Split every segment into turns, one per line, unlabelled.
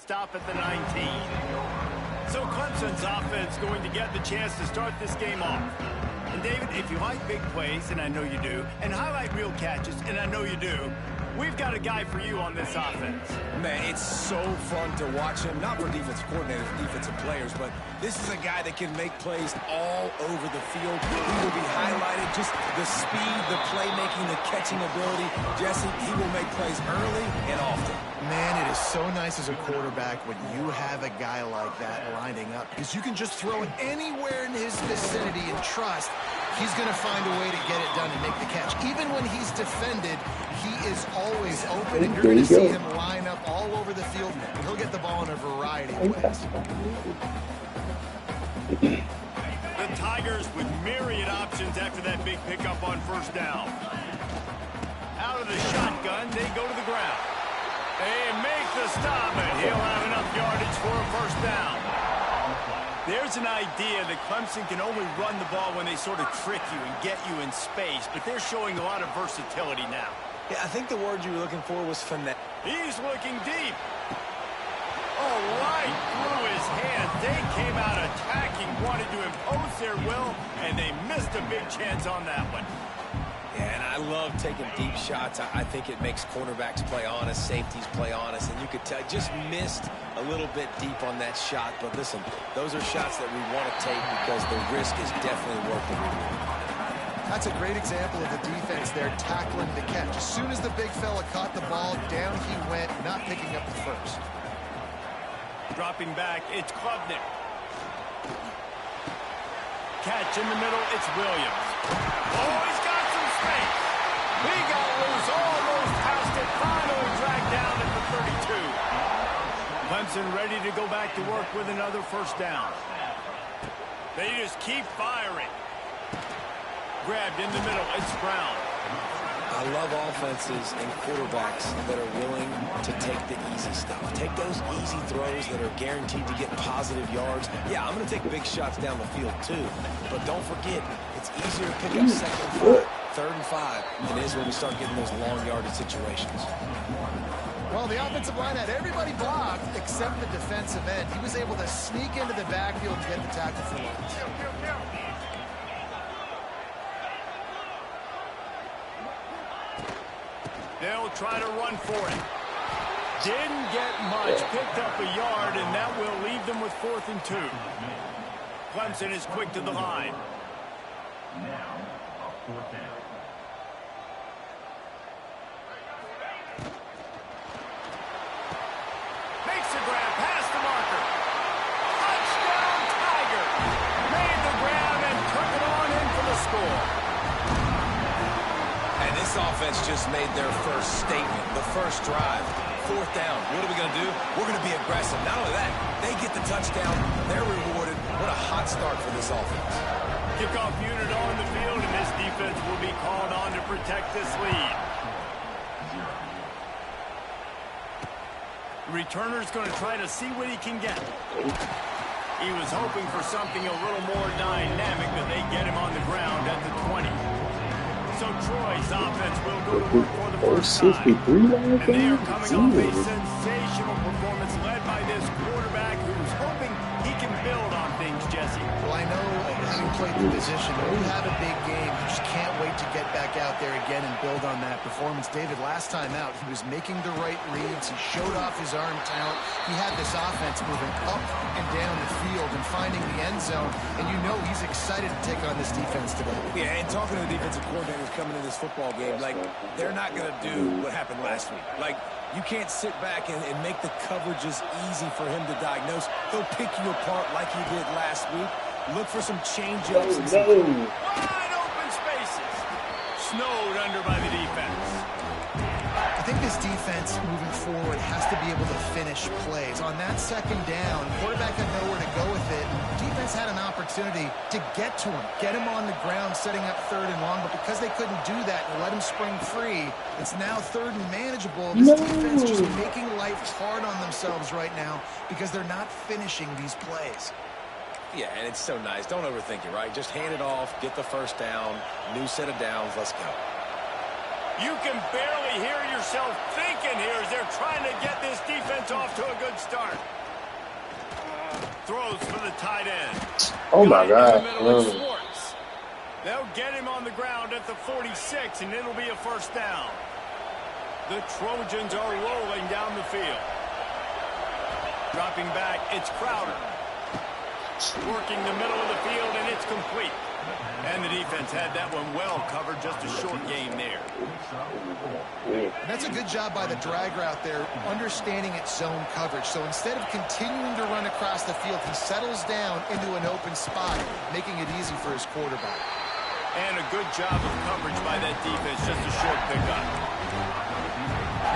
stop at the 19. So Clemson's offense going to get the chance to start this game off. And David, if you like big plays, and I know you do, and highlight real catches, and I know you do, we've got a guy for you on this offense.
Man, it's so fun to watch him, not for defensive coordinators, defensive players, but this is a guy that can make plays all over the field. He will be highlighted, just the speed, the playmaking, the catching ability. Jesse, he will make plays early and often.
Man, it is so nice as a quarterback when you have a guy like that lining up, because you can just throw it anywhere in his vicinity and trust he's going to find a way to get it done and make the catch. Even when he's defended, he is always open, and you're going to see him line up all over the field, and he'll get the ball in a variety of ways.
The Tigers with myriad options after that big pickup on first down. Out of the shotgun, they go to the ground. They make the stop, and he'll have enough yardage for a first down. There's an idea that Clemson can only run the ball when they sort of trick you and get you in space, but they're showing a lot of versatility now.
Yeah, I think the word you were looking for was finesse.
He's looking deep. Oh, right through his hands. They came out attacking, wanted to impose their will, and they missed a big chance on that one.
Yeah, and I love taking deep shots. I think it makes cornerbacks play honest, safeties play honest, and you could tell just missed a little bit deep on that shot. But listen, those are shots that we want to take because the risk is definitely worth the reward.
That's a great example of the defense there tackling the catch. As soon as the big fella caught the ball, down he went, not picking up the first.
Dropping back, it's Klubnik. Catch in the middle, it's Williams. Oh, he's got some space. He got loose, almost passed it, finally dragged down at the 32. Clemson ready to go back to work with another first down. They just keep firing. Grabbed in the middle, it's Brown.
I love offenses and quarterbacks that are willing to take the easy stuff. Take those easy throws that are guaranteed to get positive yards. Yeah, I'm going to take big shots down the field too. But don't forget, it's easier to pick up second and 5, third and 5 than it is when we start getting those long yardage situations.
Well, the offensive line had everybody blocked except the defensive end. He was able to sneak into the backfield and get the tackle for loss.
They'll try to run for it. Didn't get much. Picked up a yard, and that will leave them with 4th and 2. Clemson is quick to the line.
Now, a 4th down.
Makes a grab past the marker. Touchdown, Tiger. Made the grab and took it on in for the score.
And this offense just made their first statement, the first drive. 4th down. What are we going to do? We're going to be aggressive. Not only that, they get the touchdown. They're rewarded. What a hot start for this offense.
Kickoff unit on the field, and this defense will be called on to protect this lead. The returner's going to try to see what he can get. He was hoping for something a little more dynamic, but they get him on the ground at the 20. So Troy's offense will go to work for the first time. And they are coming off a sensational performance led by this quarterback who's hoping he can build on things, Jesse.
Well, I know having played the position, when you have a big game, you just can't wait to get back out there again and build on that performance. David, last time out, he was making the right reads. He showed off his arm talent. He had this offense moving up and down the field and finding the end zone. And you know he's excited to take on this defense today.
Yeah, and talking to the defensive coordinators coming into this football game, like, they're not going to do what happened last week. Like, you can't sit back and make the coverages easy for him to diagnose. He'll pick you apart like he did last week. Look for some change-ups.
Wide open spaces. Snowed under by the defense.
I think this defense moving forward has to be able to finish plays. On that second down, quarterback had nowhere to go with it. Defense had an opportunity to get to him, get him on the ground, setting up 3rd and long, but because they couldn't do that and let him spring free, it's now 3rd and manageable. This defense just making life hard on themselves right now because they're not finishing these plays.
Yeah, and it's so nice. Don't overthink it, right? Just hand it off, get the first down, new set of downs, let's go.
You can barely hear yourself thinking here as they're trying to get this defense off to a good start. Throws for the tight end.
Oh my God.
Schwartz. They'll get him on the ground at the 46, and it'll be a first down. The Trojans are rolling down the field. Dropping back, it's Crowder. Working the middle of the field, and it's complete. And the defense had that one well covered, just a short game there.
And that's a good job by the drag route there, understanding its zone coverage. So instead of continuing to run across the field, he settles down into an open spot, making it easy for his quarterback.
And a good job of coverage by that defense, just a short pickup.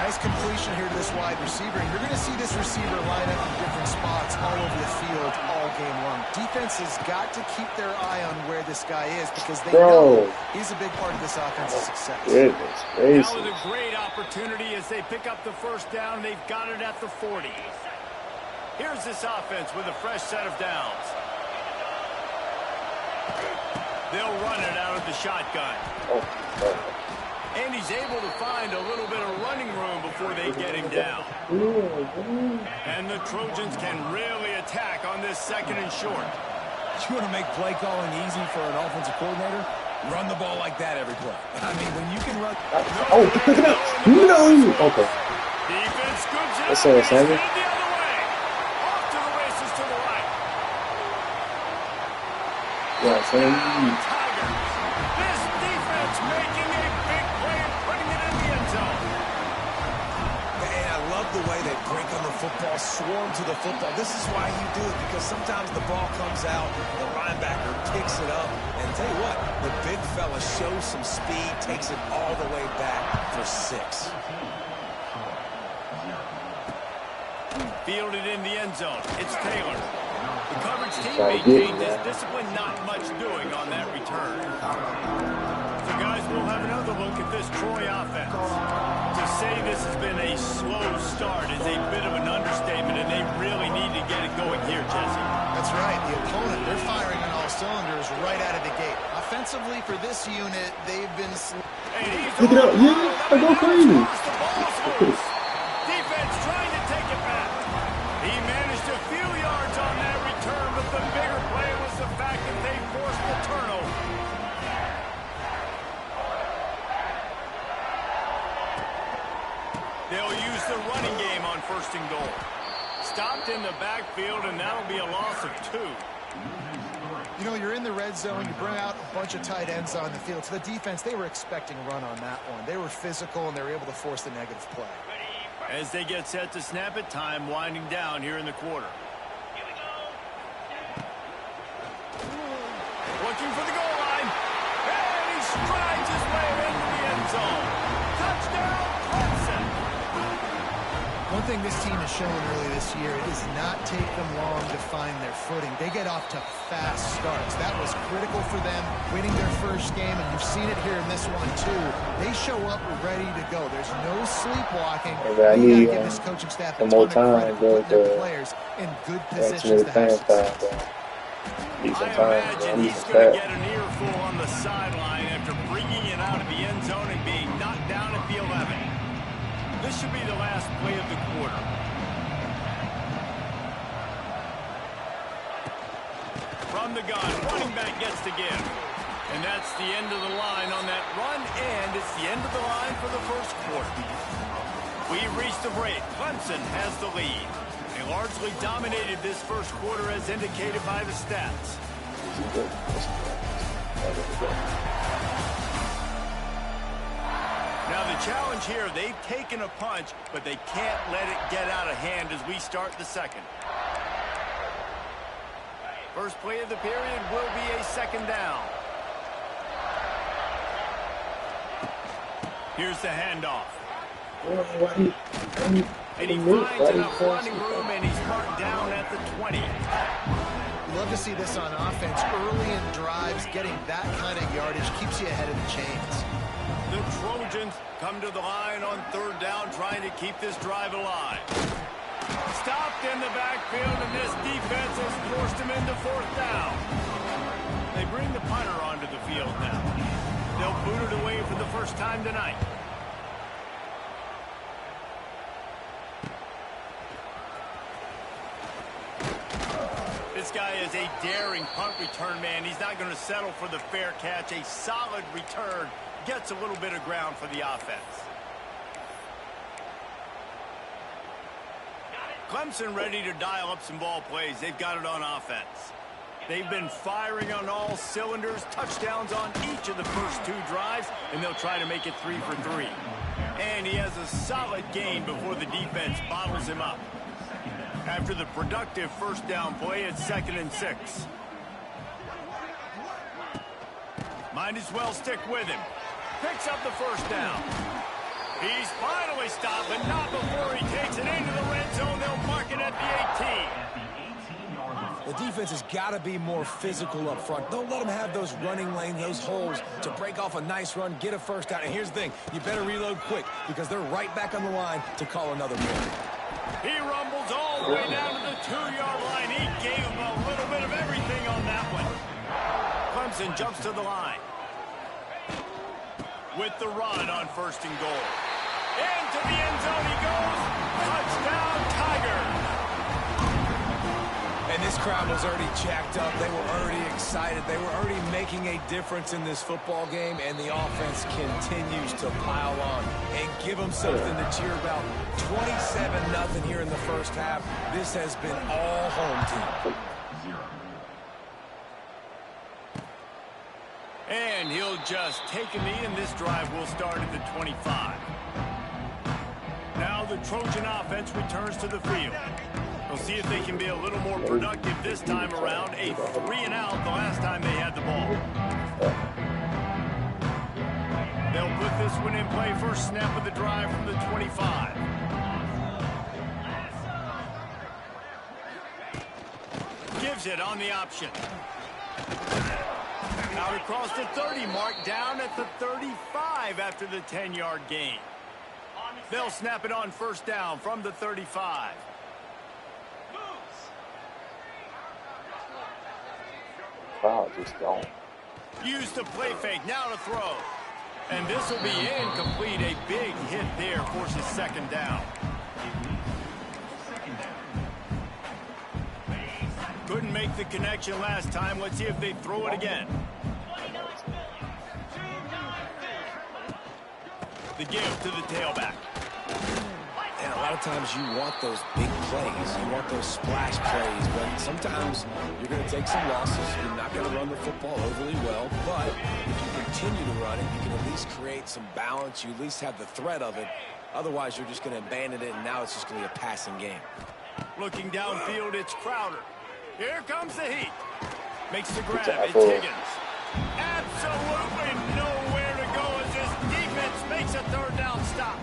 Nice completion here to this wide receiver. And you're going to see this receiver line up in different spots all over the field all game long. Defense has got to keep their eye on where this guy is because they know he's a big part of this offense's success.
Goodness
Now
gracious.
with a great opportunity as they pick up the first down. They've got it at the 40. Here's this offense with a fresh set of downs. They'll run it out of the shotgun. And he's able to find a little bit of running room before they get him down. And the Trojans can really attack on this second and short.
You want to make play calling easy for an offensive coordinator? Run the ball like that every play. I mean, when you can run...
Oh, pick it up. No. Okay.
Defense scoops it
That's
up.
all,
He's
Sammy.
headed the other way. Off to the races to the right.
Yeah, Sam.
Tigers. This defense making a big play and putting it in the end zone.
And I love the way they break on the football, swarm to the football. This is why you do it, because sometimes the ball comes out, the linebacker picks it up, and tell you what, the big fella shows some speed, takes it all the way back for 6.
Fielded in the end zone. It's Taylor. The coverage team maintains his discipline, not much doing on that return. So, guys, we'll have another look at this Troy offense. To say this has been a slow start is a bit of an understatement, and they really need to get it going here, Jesse.
That's right. The opponent, they're firing on all cylinders right out of the gate. Offensively, for this unit, they've been...
Pick it up. Yeah, go crazy.
The ball's loose. Defense trying to take it back. He managed a few yards on that return, but the bigger play was the fact that they forced the turnover. They'll use the running game on first and goal. Stopped in the backfield, and that'll be a loss of 2.
You know, you're in the red zone, you bring out a bunch of tight ends on the field. So the defense, they were expecting run on that one. They were physical, and they were able to force the negative play.
As they get set to snap it, time winding down here in the quarter. Looking for the goal line. And he strides his way into the end zone. Touchdown, Clemson.
One thing this team has shown early this year, it does not take them long to find their footing. They get off to fast starts. That was critical for them, winning their first game, and you've seen it here in this one, too. They show up ready to go. There's no sleepwalking.
I
You
need
gotta give this coaching staff a
some more
ton of
time,
credit for putting their
but,
players in good
That's
positions to have success.
Need some
I
time.
imagine
I need
he's
some
going to
stats.
get an earful on the sideline after bringing it out of the end zone and being knocked down at the 11. This should be the last play of the quarter. From the gun, running back gets to give. And that's the end of the line on that run, and it's the end of the line for the first quarter. We've reached the break. Clemson has the lead. They largely dominated this first quarter as indicated by the stats. Now the challenge here, they've taken a punch, but they can't let it get out of hand as we start the second. First play of the period will be a second down. Here's the handoff. And he finds enough running room, and he's marked down at the 20.
Love to see this on offense. Early in drives, getting that kind of yardage keeps you ahead of the chains.
The Trojans come to the line on third down, trying to keep this drive alive. Stopped in the backfield, and this defense has forced him into fourth down. They bring the punter onto the field now. They'll boot it away for the first time tonight. This guy is a daring punt return man. He's not going to settle for the fair catch. A solid return gets a little bit of ground for the offense. Clemson ready to dial up some ball plays. They've got it on offense. They've been firing on all cylinders, touchdowns on each of the first 2 drives, and they'll try to make it 3 for 3. And he has a solid gain before the defense bottles him up. After the productive first down play, it's 2nd and 6. Might as well stick with him. Picks up the first down. He's finally stopped, but not before he takes it into the red zone. They'll mark it at the 18.
The defense has got to be more physical up front. Don't let them have those running lanes, those holes to break off a nice run, get a first down. And here's the thing, you better reload quick because they're right back on the line to call another play.
He rumbles all the way down to the 2-yard line. He gave him a little bit of everything on that one. Clemson jumps to the line. With the run on 1st and goal. Into the end zone he goes. Touchdown, Tigers.
And this crowd was already jacked up. They were already excited. They were already making a difference in this football game, and the offense continues to pile on and give them something to cheer about. 27-0 here in the first half. This has been all home team.
And he'll just take a knee, and this drive will start at the 25. Now the Trojan offense returns to the field. We'll see if they can be a little more productive this time around. A 3-and-out the last time they had the ball. They'll put this one in play. First snap of the drive from the 25. Gives it on the option. Out across the 30 mark, down at the 35 after the 10-yard gain. They'll snap it on first down from the 35.
Wow, just don't.
Use the play fake, now to throw. And this will be incomplete. A big hit there forces 2nd down. Couldn't make the connection last time. Let's see if they throw it again. The give to the tailback.
And a lot of times you want those big plays. You want those splash plays. But sometimes you're going to take some losses. You're not going to run the football overly well. But if you continue to run it, you can at least create some balance. You at least have the threat of it. Otherwise, you're just going to abandon it, and now it's just going to be a passing game.
Looking downfield, it's Crowder. Here comes the heat. Makes the grab. It's Higgins. Absolutely nowhere to go as this defense makes a 3rd down stop.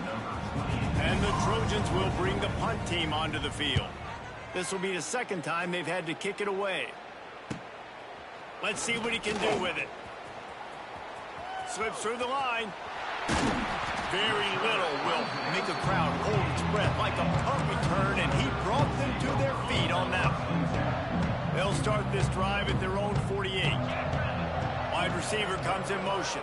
And the Trojans will bring the punt team onto the field. This will be the 2nd time they've had to kick it away. Let's see what he can do with it. Slips through the line. Very little will make a crowd hold its breath like a punt return, and he brought them to their feet on that one. They'll start this drive at their own 48. Wide receiver comes in motion.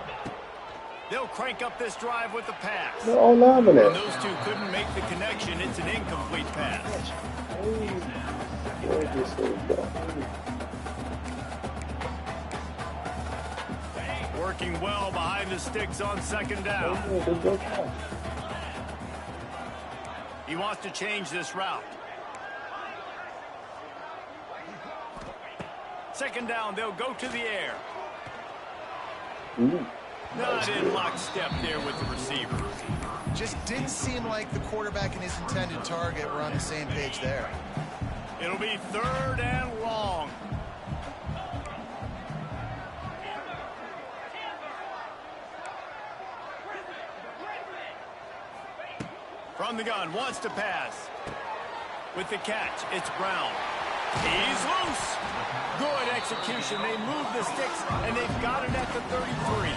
They'll crank up this drive with the pass.
Oh, loving it.
And those two couldn't make the connection. It's an incomplete pass. Working well behind the sticks on 2nd down. He wants to change this route. 2nd down, they'll go to the air. Not in lockstep there with the receiver.
Just didn't seem like the quarterback and his intended target were on the same page there.
It'll be 3rd and long. From the gun, wants to pass. With the catch, it's Brown. He's loose. Good execution. They move the sticks, and they've got it at the 33.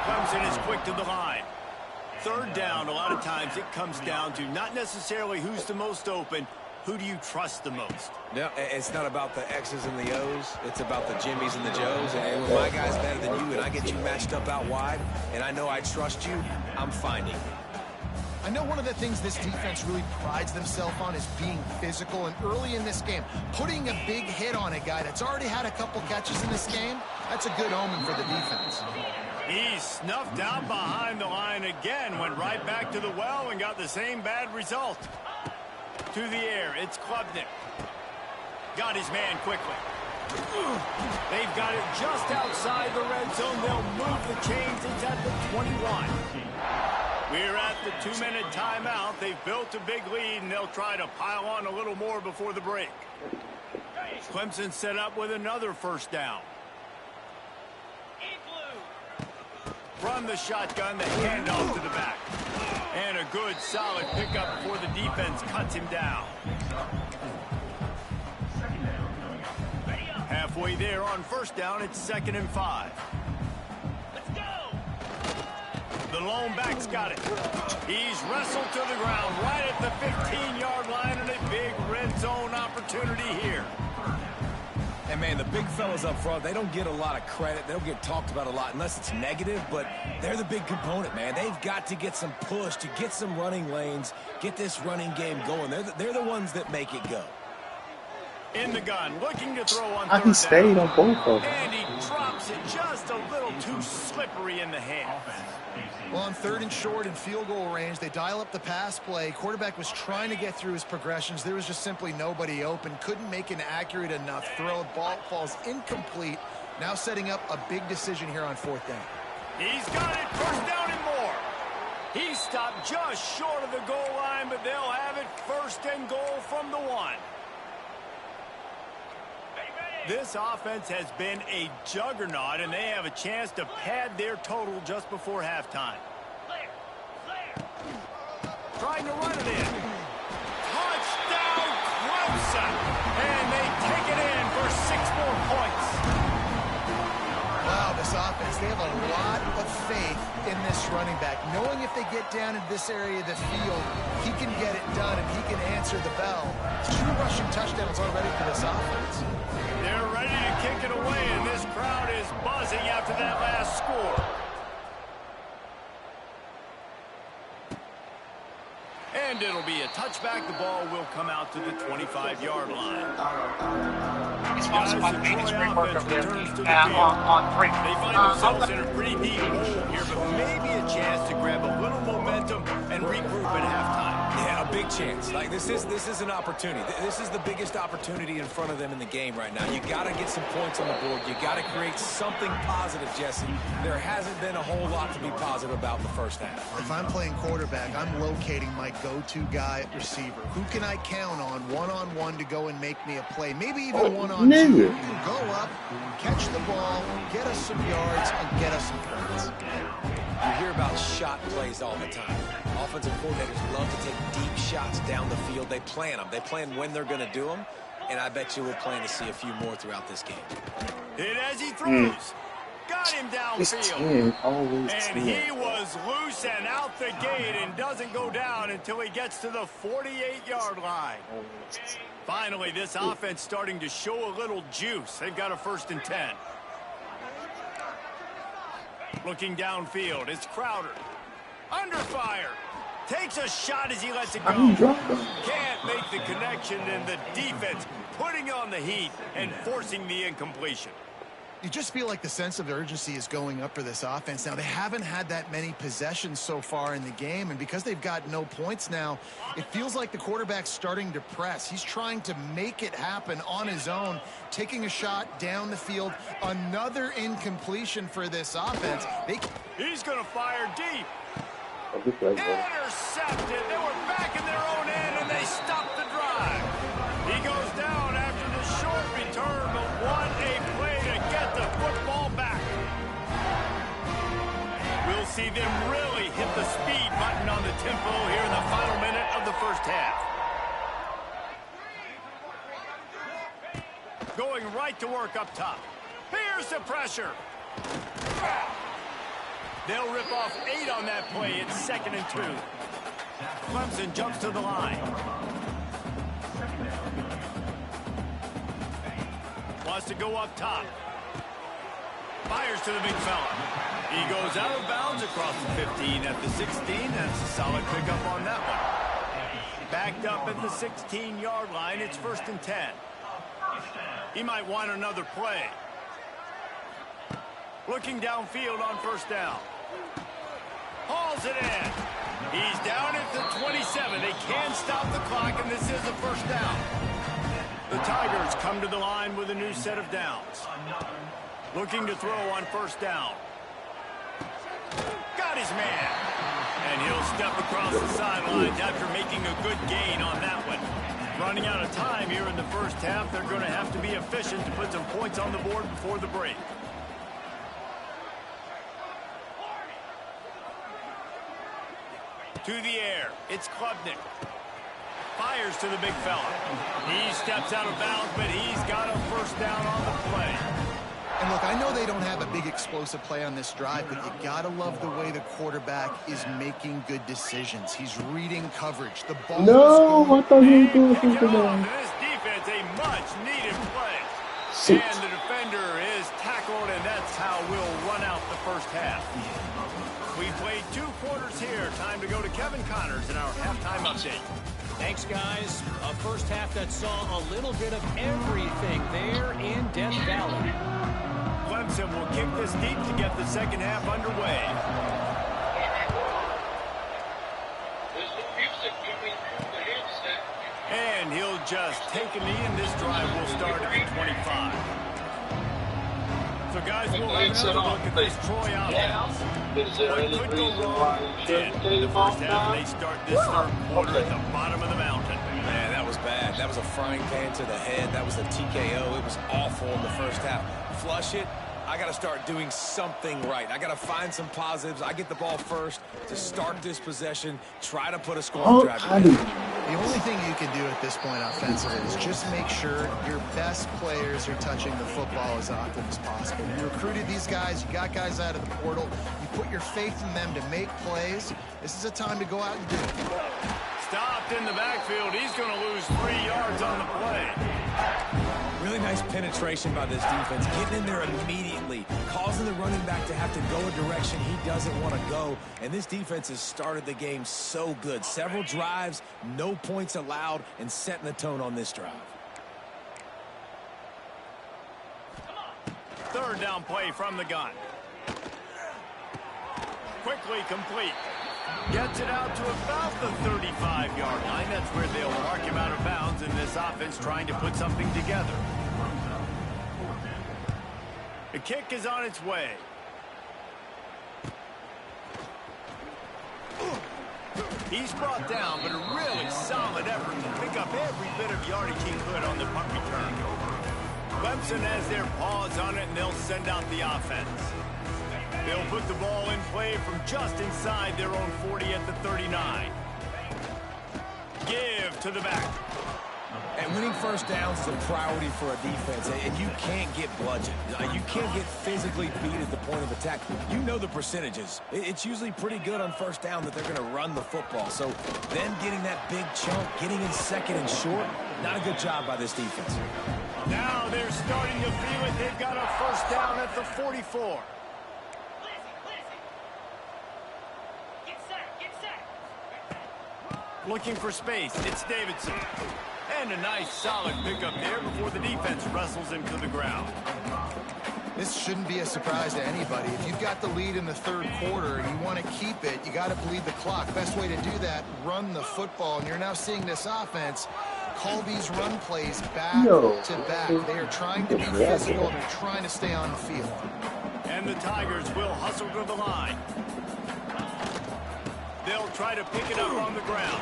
Clemson is quick to the line. 3rd down, a lot of times it comes down to not necessarily who's the most open, who do you trust the most?
No, it's not about the X's and the O's. It's about the Jimmys and the Joes. And when my guy's better than you and I get you matched up out wide, and I know I trust you, I'm finding.
I know one of the things this defense really prides themselves on is being physical, and early in this game, putting a big hit on a guy that's already had a couple catches in this game, that's a good omen for the defense.
He snuffed out behind the line again, went right back to the well and got the same bad result. To the air, it's Klubnik. Got his man quickly. They've got it just outside the red zone. They'll move the chains. It's at the 21. We're at the 2-minute timeout. They've built a big lead, and they'll try to pile on a little more before the break. Clemson set up with another first down. From the shotgun, the handoff to the back. And a good, solid pickup before the defense cuts him down. Halfway there on first down, it's 2nd and 5. Let's go! The lone back's got it. He's wrestled to the ground right at the 15-yard line, and a big red zone opportunity here.
And, man, the big fellas up front, they don't get a lot of credit. They don't get talked about a lot unless it's negative, but they're the big component, man. They've got to get some push, to get some running lanes, get this running game going. They're the ones that make it go.
In the gun, looking to throw on
He
third
stayed
down.
on both of them.
And he drops it just a little too slippery in the hands.
Well, on 3rd and short and field goal range, they dial up the pass play. Quarterback was trying to get through his progressions. There was just simply nobody open. Couldn't make an accurate enough throw. Ball falls incomplete. Now setting up a big decision here on 4th down.
He's got it, first down and more. He stopped just short of the goal line, but they'll have it 1st and goal from the 1. This offense has been a juggernaut, and they have a chance to pad their total just before halftime. Trying to run it in. Touchdown, Clemson! And they take it in for 6 more points.
Wow, this offense, they have a lot of faith in this running back, knowing if they get down in this area of the field, he can get it done and he can answer the bell. 2 rushing touchdowns already for this offense.
They're ready to kick it away, and this crowd is buzzing after that last score. And it'll be a touchback. The ball will come out to the 25-yard line.
He's sponsored by the Venus Spring Work over there on 3.
They find themselves in a pretty deep hole here, but maybe a chance to grab a little momentum and regroup at halftime.
Yeah, a big chance. Like, this is an opportunity. This is the biggest opportunity in front of them in the game right now. You got to get some points on the board. You got to create something positive, Jesse. There hasn't been a whole lot to be positive about in the first half.
If I'm playing quarterback, I'm locating my go-to guy at receiver. Who can I count on one-on-one to go and make me a play? Maybe even one-on-two. You can go up, catch the ball, get us some yards, and get us some points.
You hear about shot plays all the time. Offensive coordinators love to take deep shots down the field. They plan them. They plan when they're going to do them, and I bet you we'll plan to see a few more throughout this game.
Hit as he throws. Got him downfield. And he was loose and out the gate and doesn't go down until he gets to the 48-yard line. Finally, this offense starting to show a little juice. They've got a 1st and 10. Looking downfield, it's Crowder. Under fire. Takes a shot as he lets it go. Can't make the connection, and the defense putting on the heat and forcing the incompletion.
You just feel like the sense of urgency is going up for this offense. Now, they haven't had that many possessions so far in the game, and because they've got no points now, it feels like the quarterback's starting to press. He's trying to make it happen on his own, taking a shot down the field. Another incompletion for this offense.
He's going to fire deep. Intercepted. They were back in their own end, and they stopped the drive. He goes down after the short return, but what a play to get the football back. We'll see them really hit the speed button on the tempo here in the final minute of the first half. Going right to work up top. Here's the pressure. They'll rip off 8 on that play. It's 2nd and 2. Clemson jumps to the line. Wants to go up top. Fires to the big fella. He goes out of bounds across the 15 at the 16. That's a solid pickup on that one. Backed up at the 16-yard line. It's 1st and 10. He might want another play. Looking downfield on 1st down. Hauls it in. He's down at the 27. They can stop the clock, and this is a 1st down. The Tigers come to the line with a new set of downs. Looking to throw on 1st down. Got his man. And he'll step across the sidelines after making a good gain on that one. Running out of time here in the 1st half. They're going to have to be efficient to put some points on the board before the break. To the air. It's Klubnik. Fires to the big fella. He steps out of bounds, but he's got a 1st down on the play.
And look, I know they don't have a big explosive play on this drive, but you gotta love the way the quarterback is making good decisions. He's reading coverage. The ball
No, I thought he was doing something
off.
else.
This defense, a much-needed play.
Six.
And the defender is tackled, and that's how we'll run out the 1st half. We played 2 quarters here. Time to go to Kevin Connors in our halftime update.
Thanks, guys. A 1st half that saw a little bit of everything there in Death Valley.
Clemson will kick this deep to get the 2nd half underway. And he'll just take a knee, and this drive will start at the 25. So, guys, we'll have another look at this Troy offense. What could go wrong did in the 1st half. They start this 3rd quarter at the bottom of the mountain.
Man, that was bad. That was a frying pan to the head. That was a TKO. It was awful in the 1st half. Flush it. I got to start doing something right. I got to find some positives. I get the ball first to start this possession, try to put a scoring drive together.
The only thing you can do at this point offensively is just make sure your best players are touching the football as often as possible. You recruited these guys. You got guys out of the portal. You put your faith in them to make plays. This is a time to go out and do it.
Stopped in the backfield. He's going to lose 3 yards on the play.
Really nice penetration by this defense, getting in there immediately, causing the running back to have to go a direction he doesn't want to go. And this defense has started the game so good. Several drives, no points allowed, and setting the tone on this drive.
3rd down play from the gun. Quickly complete. Gets it out to about the 35-yard line. That's where they'll mark him out of bounds in this offense trying to put something together. The kick is on its way. He's brought down, but a really solid effort to pick up every bit of yardage he could on the punt return. Clemson has their paws on it, and they'll send out the offense. They'll put the ball in play from just inside their own 40 at the 39. Give to the back.
And winning 1st downs is a priority for a defense, and you can't get bludgeoned. You can't get physically beat at the point of attack. You know the percentages. It's usually pretty good on 1st down that they're going to run the football. So then getting that big chunk, getting in 2nd and short, not a good job by this defense.
Now they're starting to feel it. They've got a 1st down at the 44. Looking for space. It's Davidson. And a nice solid pickup there before the defense wrestles him to the ground.
This shouldn't be a surprise to anybody. If you've got the lead in the 3rd quarter and you want to keep it, you got to bleed the clock. Best way to do that, run the football. And you're now seeing this offense call these run plays back to back. They are trying to be physical, and they're trying to stay on the field.
And the Tigers will hustle to the line. They'll try to pick it up on the ground.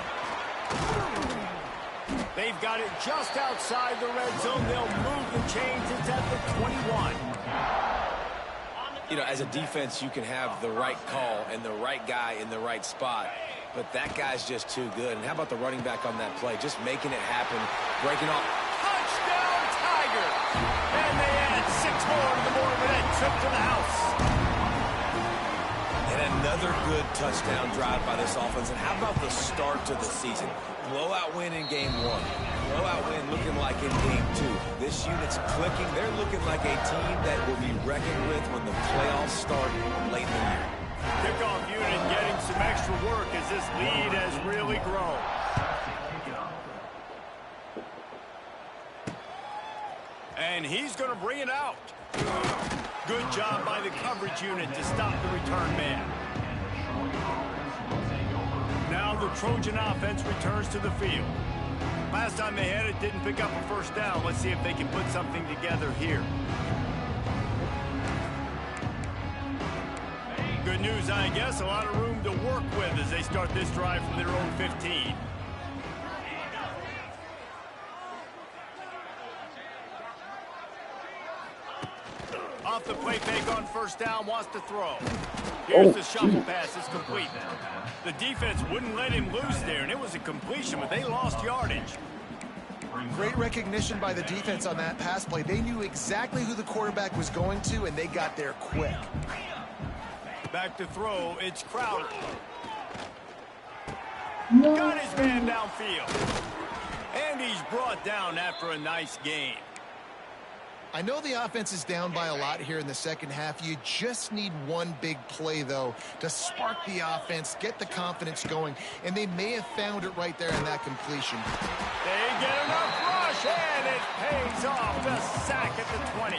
They've got it just outside the red zone. They'll move the chains. It's at the 21.
You know, as a defense, you can have the right call and the right guy in the right spot, but that guy's just too good. And how about the running back on that play? Just making it happen, breaking off.
Touchdown, Tigers! And they add 6 more to the board with that trip to the house.
And another Another good touchdown drive by this offense. And how about the start to the season? Blowout win in game 1. Blowout win looking like in game 2. This unit's clicking. They're looking like a team that will be reckoned with when the playoffs start late in the year.
Kickoff unit getting some extra work as this lead has really grown. And he's going to bring it out. Good job by the coverage unit to stop the return man. Now the Trojan offense returns to the field. Last time they had it, didn't pick up a first down. Let's see if they can put something together here. Good news, I guess. A lot of room to work with as they start this drive from their own 15. Off the play fake on first down, wants to throw. Here's the shuffle pass, it's complete. The defense wouldn't let him loose there, and it was a completion, but they lost yardage.
Great recognition by the defense on that pass play. They knew exactly who the quarterback was going to, and they got there quick.
Back to throw, it's Crowder. Got his man downfield. And he's brought down after a nice game.
I know the offense is down by a lot here in the second half. You just need one big play, though, to spark the offense, get the confidence going, and they may have found it right there in that completion.
They get enough rush, and it pays off. The sack at the 20.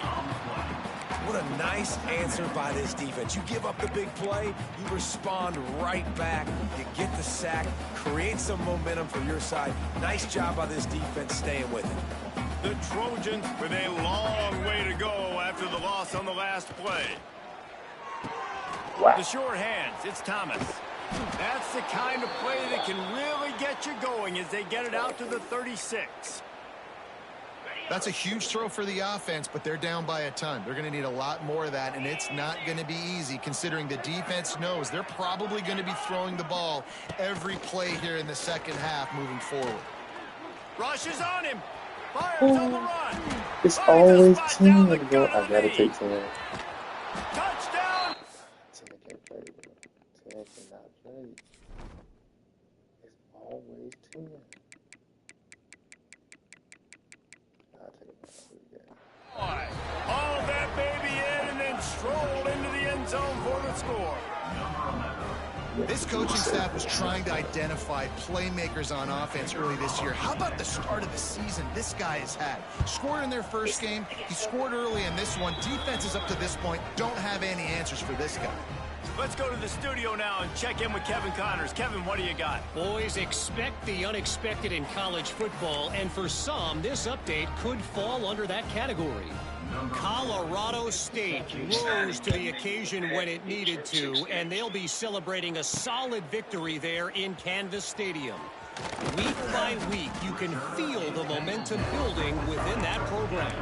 What a nice answer by this defense. You give up the big play, you respond right back, you get the sack, create some momentum for your side. Nice job by this defense staying with it.
The Trojans with a long way to go after the loss on the last play.
Wow.
The short hands, it's Thomas. That's the kind of play that can really get you going as they get it out to the 36.
That's a huge throw for the offense, but they're down by a ton. They're going to need a lot more of that, and it's not going to be easy considering the defense knows they're probably going to be throwing the ball every play here in the second half moving forward.
Rush is on him. Fires on the run.
It's always 10, bro. I gotta take 10.
Touchdown.
10 can't play, bro. 10 cannot play. It's always 10. I'll take it.
Haul that baby in and then stroll into the end zone for the score.
This coaching staff was trying to identify playmakers on offense early this year. How about the start of the season this guy has had? Scored in their first game. He scored early in this one. Defenses up to this point don't have any answers for this guy.
Let's go to the studio now and check in with Kevin Connors. Kevin, what do you got?
Boys, expect the unexpected in college football, and for some, this update could fall under that category. Colorado State rose to the occasion when it needed to, and they'll be celebrating a solid victory there in Canvas Stadium. Week by week, you can feel the momentum building within that program.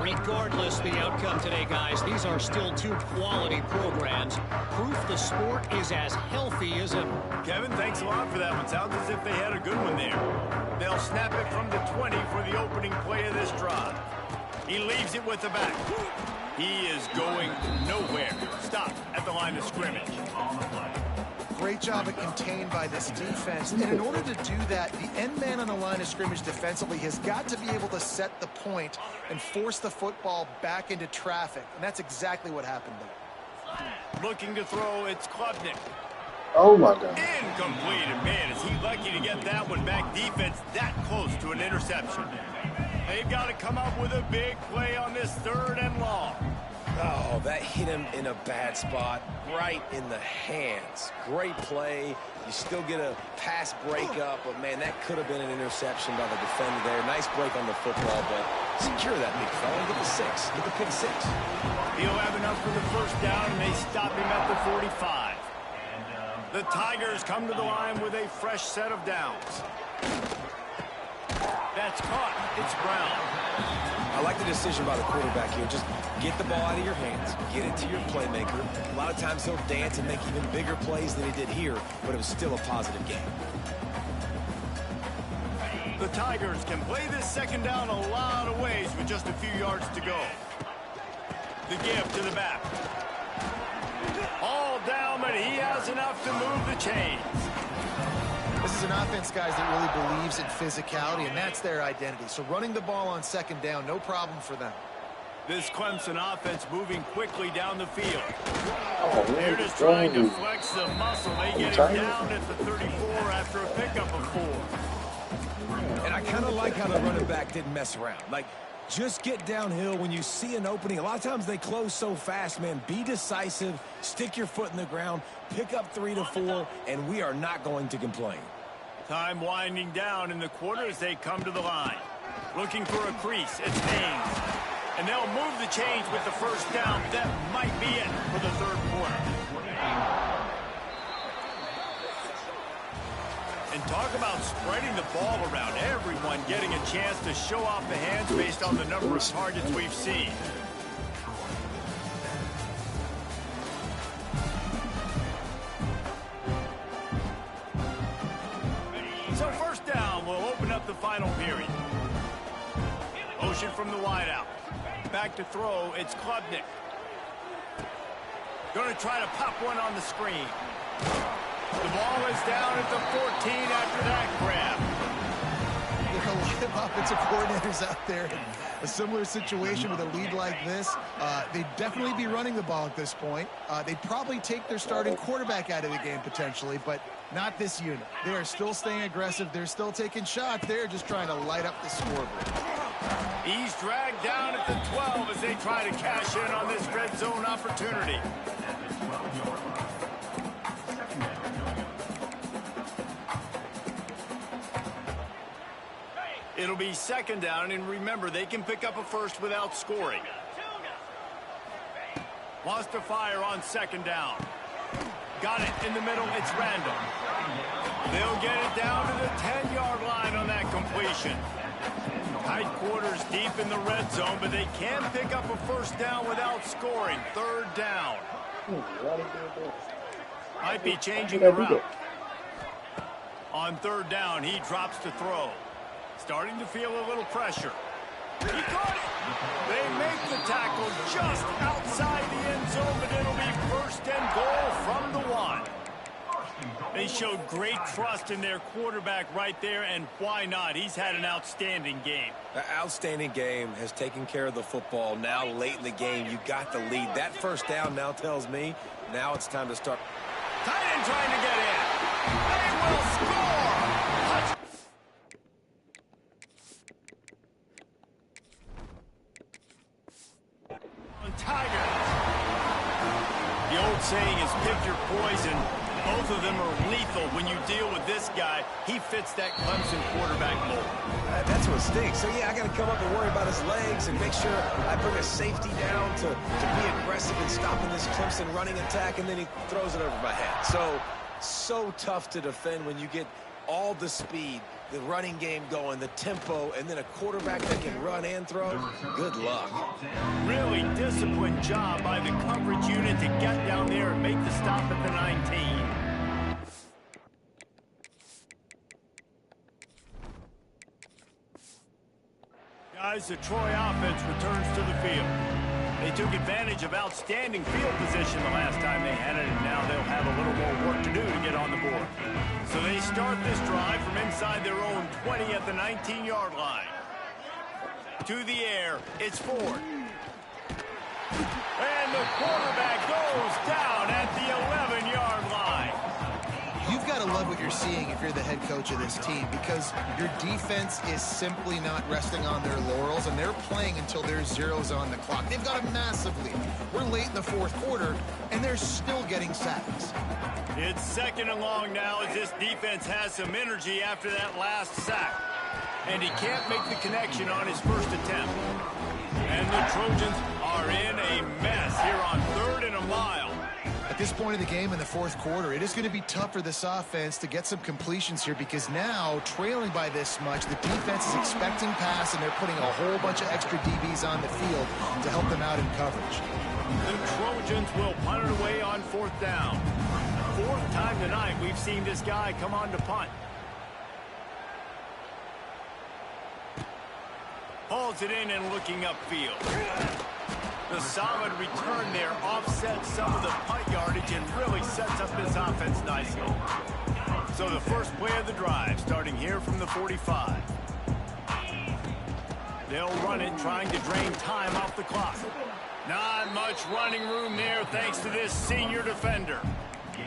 Regardless the outcome today, guys, these are still two quality programs. Proof the sport is as healthy as ever.
Kevin, thanks a lot for that one. Sounds as if they had a good one there. They'll snap it from the 20 for the opening play of this drive. He leaves it with the back. He is going nowhere. Stop at the line of scrimmage.
Great job of contained by this defense. And in order to do that, the end man on the line of scrimmage defensively has got to be able to set the point and force the football back into traffic. And that's exactly what happened there.
Looking to throw, it's Klubnik.
Oh, my God.
Incomplete. And man, is he lucky to get that one back. Defense that close to an interception. They've got to come up with a big play on this 3rd and long.
Oh, that hit him in a bad spot, right in the hands. Great play. You still get a pass breakup, but, man, that could have been an interception by the defender there. Nice break on the football, but secure that big fella. Get the 6. Get the pick 6.
He'll have enough for the first down, and they stop him at the 45. The Tigers come to the line with a fresh set of downs. That's caught. It's Brown.
I like the decision by the quarterback here. Just get the ball out of your hands. Get it to your playmaker. A lot of times he'll dance and make even bigger plays than he did here, but it was still a positive game.
The Tigers can play this second down a lot of ways with just a few yards to go. The give to the back. All down the but he has enough to move the chains.
This is an offense, guys, that really believes in physicality, and that's their identity. So running the ball on second down, no problem for them.
This Clemson offense moving quickly down the field.
Oh,
They're
man,
just
throwing
trying to
you.
flex the muscle. They get him
trying?
down at the 34 after a pickup of 4.
And I kind of like how the running back didn't mess around. Like, just get downhill when you see an opening. A lot of times they close so fast, man. Be decisive, stick your foot in the ground, pick up 3 to 4, and we are not going to complain.
Time winding down in the quarter as they come to the line. Looking for a crease. It's Haynes. And they'll move the chains with the first down. That might be it for the third quarter. And talk about spreading the ball around. Everyone getting a chance to show off the hands based on the number of targets we've seen. So first down will open up the final period. Motion from the wideout. Back to throw, it's Klubnik. Going to try to pop one on the screen. The ball is down at the 14 after that grab.
There are a lot of offensive coordinators out there in a similar situation with a lead like this. They'd definitely be running the ball at this point. They'd probably take their starting quarterback out of the game potentially, but not this unit. They are still staying aggressive. They're still taking shots. They're just trying to light up the scoreboard.
He's dragged down at the 12 as they try to cash in on this red zone opportunity. It'll be second down, and remember, they can pick up a first without scoring. Wants to fire on second down. Got it in the middle. It's Randall. They'll get it down to the 10-yard line on that completion. Tight quarters deep in the red zone, but they can pick up a first down without scoring. Third down. Might be changing the route. On third down, he drops to throw. Starting to feel a little pressure. He got it. They make the tackle just outside the end zone, but it'll be first and goal from the 1. They showed great trust in their quarterback right there, and why not? He's had an outstanding game.
An outstanding game, has taken care of the football. Now late in the game, you got the lead. That first down now tells me now it's time to start.
Tight end trying to get in. They will score. Tigers. The old saying is pick your poison. Both of them are lethal. When you deal with this guy, he fits that Clemson quarterback mold.
That's what stinks. So, yeah, I got to come up and worry about his legs and make sure I bring a safety down to be aggressive in stopping this Clemson running attack, and then he throws it over my head. So tough to defend when you get all the speed, the running game going, the tempo, and then a quarterback that can run and throw. Good luck.
Really disciplined job by the coverage unit to get down there and make the stop at the 19. Guys, the Troy offense returns to the field. They took advantage of outstanding field position the last time they had it, and now they'll have a little more work to do to get on the board. So they start this drive from inside their own 20 at the 19-yard line. To the air, it's Ford. And the quarterback goes down at the 11-yard line.
You've got to love what you're seeing if you're the head coach of this team, because your defense is simply not resting on their laurels, and they're playing until there's zeros on the clock. They've got a massive lead. We're late in the fourth quarter, and they're still getting sacks.
It's second and long now as this defense has some energy after that last sack. And he can't make the connection on his first attempt. And the Trojans are in a mess here on 3rd and a mile.
At this point of the game in the fourth quarter, it is going to be tough for this offense to get some completions here, because now, trailing by this much, the defense is expecting pass, and they're putting a whole bunch of extra DBs on the field to help them out in coverage.
The Trojans will punt it away on 4th down. 4th time tonight we've seen this guy come on to punt. Hauls it in and looking upfield. The solid return there offsets some of the punt yardage and really sets up this offense nicely. So the first play of the drive, starting here from the 45. They'll run it, trying to drain time off the clock. Not much running room there thanks to this senior defender.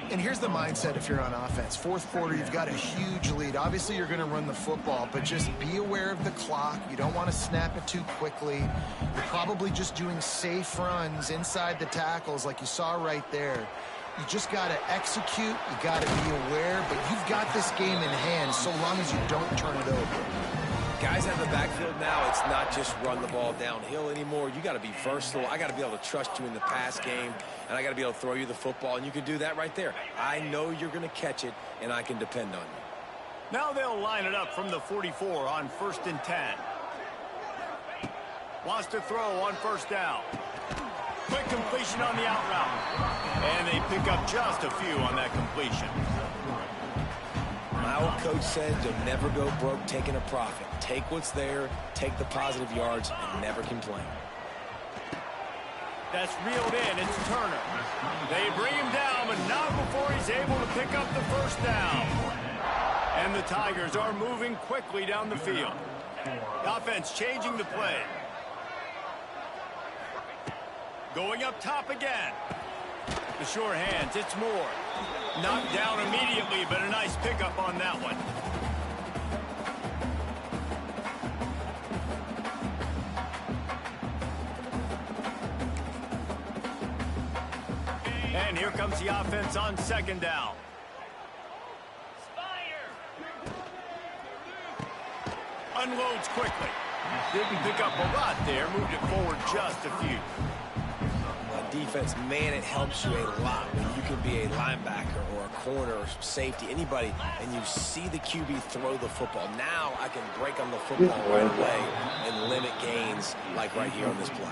And here's the mindset if you're on offense. Fourth quarter, you've got a huge lead. Obviously, you're going to run the football, but just be aware of the clock. You don't want to snap it too quickly. You're probably just doing safe runs inside the tackles like you saw right there. You just got to execute. You got to be aware, but you've got this game in hand so long as you don't turn it over.
Guys out of the backfield now, it's not just run the ball downhill anymore. You got to be versatile. I got to be able to trust you in the pass game, and I got to be able to throw you the football, and you can do that right there. I know you're going to catch it, and I can depend on you.
Now they'll line it up from the 44 on 1st and 10. Wants to throw on 1st down. Quick completion on the out route. And they pick up just a few on that completion.
My old coach said you'll never go broke taking a profit. Take what's there, take the positive yards, and never complain.
That's reeled in. It's Turner. They bring him down, but not before he's able to pick up the 1st down. And the Tigers are moving quickly down the field. The offense changing the play. Going up top again. The sure hands, it's Moore. Knocked down immediately, but a nice pickup on that one. And here comes the offense on 2nd down. Unloads quickly. Didn't pick up a lot there, moved it forward just a few.
Defense, man, it helps you a lot when you can be a linebacker or a corner or safety, anybody, and you see the QB throw the football. Now I can break on the football right away and limit gains like right here on this play.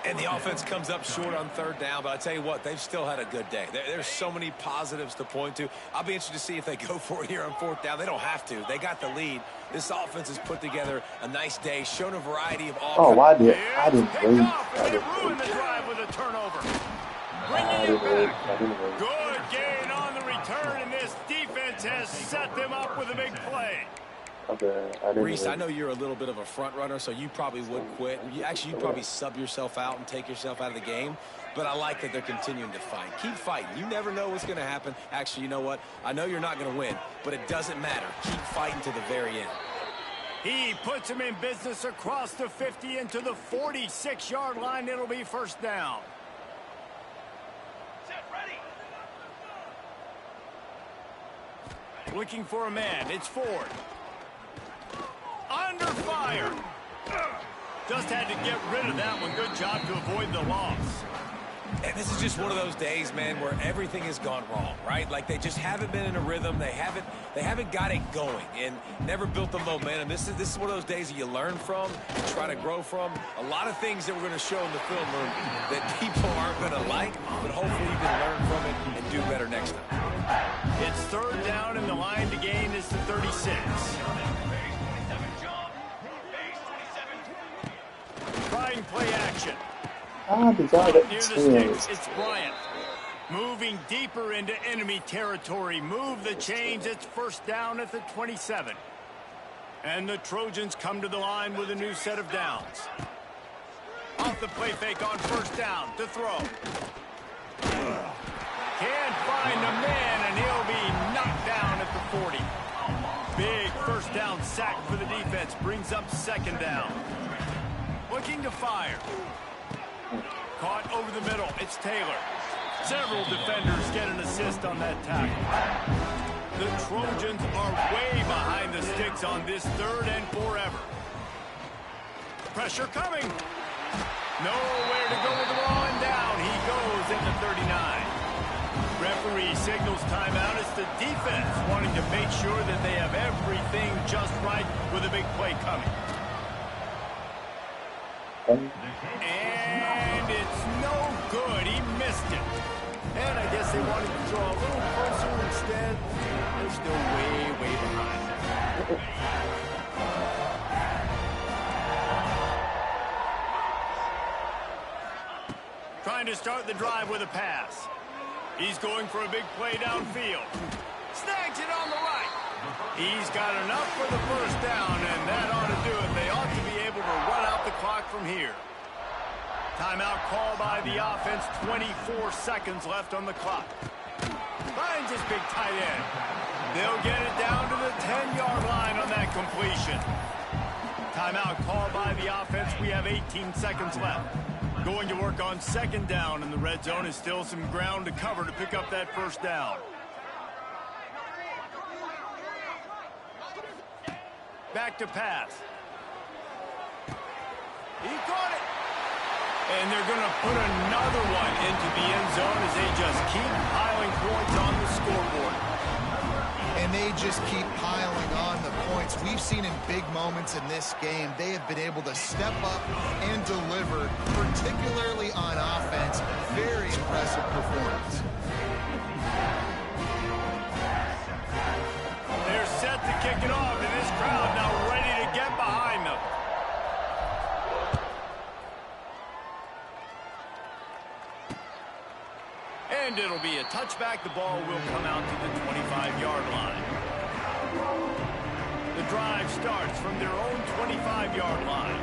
And the offense comes up short on 3rd down, but I tell you what, they've still had a good day. There's so many positives to point to. I'll be interested to see if they go for it here on 4th down. They don't have to. They got the lead. This offense has put together a nice day, shown a variety of all.
Oh, I didn't wait.
They ruined the drive with a turnover. Bringing it back. Good gain on the return, and this defense has set them up with a big play.
Reese, I know you're a little bit of a front runner, so you probably would quit. You'd probably sub yourself out and take yourself out of the game. But I like that they're continuing to fight. Keep fighting. You never know what's going to happen. Actually, you know what? I know you're not going to win, but it doesn't matter. Keep fighting to the very end.
He puts him in business across the 50 into the 46-yard line. It'll be 1st down. Looking for a man. It's Ford. Under fire. Just had to get rid of that one. Good job to avoid the loss.
And this is just one of those days, man, where everything has gone wrong, right? Like they just haven't been in a rhythm. They haven't got it going and never built the momentum. This is one of those days that you learn from, you try to grow from. A lot of things that we're going to show in the film room that people aren't going to like, but hopefully you can learn from it and do better next time.
It's 3rd down, and the line to gain is the 36. Trying play action. Near the sticks, it's Bryant. Moving deeper into enemy territory. Move the chains. It's 1st down at the 27. And the Trojans come to the line with a new set of downs. Off the play fake on 1st down to throw. Can't find a man, and he'll be knocked down at the 40. Big 1st down sack for the defense. Brings up 2nd down. Looking to fire. Caught over the middle. It's Taylor. Several defenders get an assist on that tackle. The Trojans are way behind the sticks on this 3rd and forever. Pressure coming. Nowhere to go with the ball, and down he goes at the 39. Referee signals timeout. It's the defense wanting to make sure that they have everything just right with a big play coming. And it's no good. He missed it. And I guess they wanted to draw a little closer instead. They're still way, way behind. trying to start the drive with a pass. He's going for a big play downfield. Snags it on the right. He's got enough for the first down, and that ought to do it. They ought to be able to run out the clock from here. Timeout call by the offense. 24 seconds left on the clock. Finds his big tight end. They'll get it down to the 10-yard line on that completion. Timeout called by the offense. We have 18 seconds left. Going to work on second down, and the red zone is still some ground to cover to pick up that first down. Back to pass. He caught it. And they're going to put another one into the end zone as they just keep piling points on the scoreboard.
And they just keep piling on the points. We've seen in big moments in this game, they have been able to step up and deliver, particularly on offense. Very impressive performance.
They're set to kick it off, and this crowd now ready to get behind them. And it'll be a touchback. The ball will come out to the 25-yard line. The drive starts from their own 25-yard line.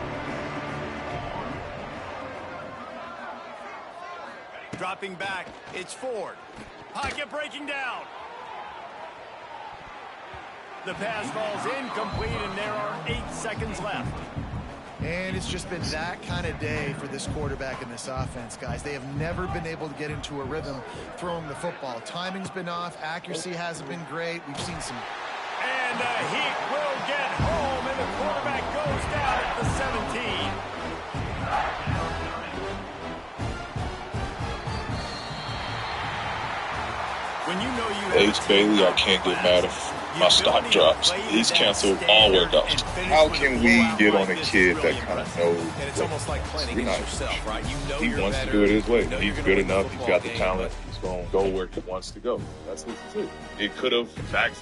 Dropping back, it's Ford. Pocket breaking down. The pass falls incomplete, and there are 8 seconds left.
And it's just been that kind of day for this quarterback and this offense, guys. They have never been able to get into a rhythm throwing the football. Timing's been off. Accuracy hasn't been great. We've seen some...
And he will get home, and the quarterback goes down at the 17. When you know you
Ace Bailey, I can't get mad if my stock drops. He's canceled all workouts.
How can we get on a kid that kind of knows
And it's almost like planning it yourself, right? You know
he
you're
wants
better.
to do it his way.
You know
He's
you're
good
gonna win
enough.
the
He's got the
football game,
talent. He's going to go where he wants to go. That's what it. It could have back.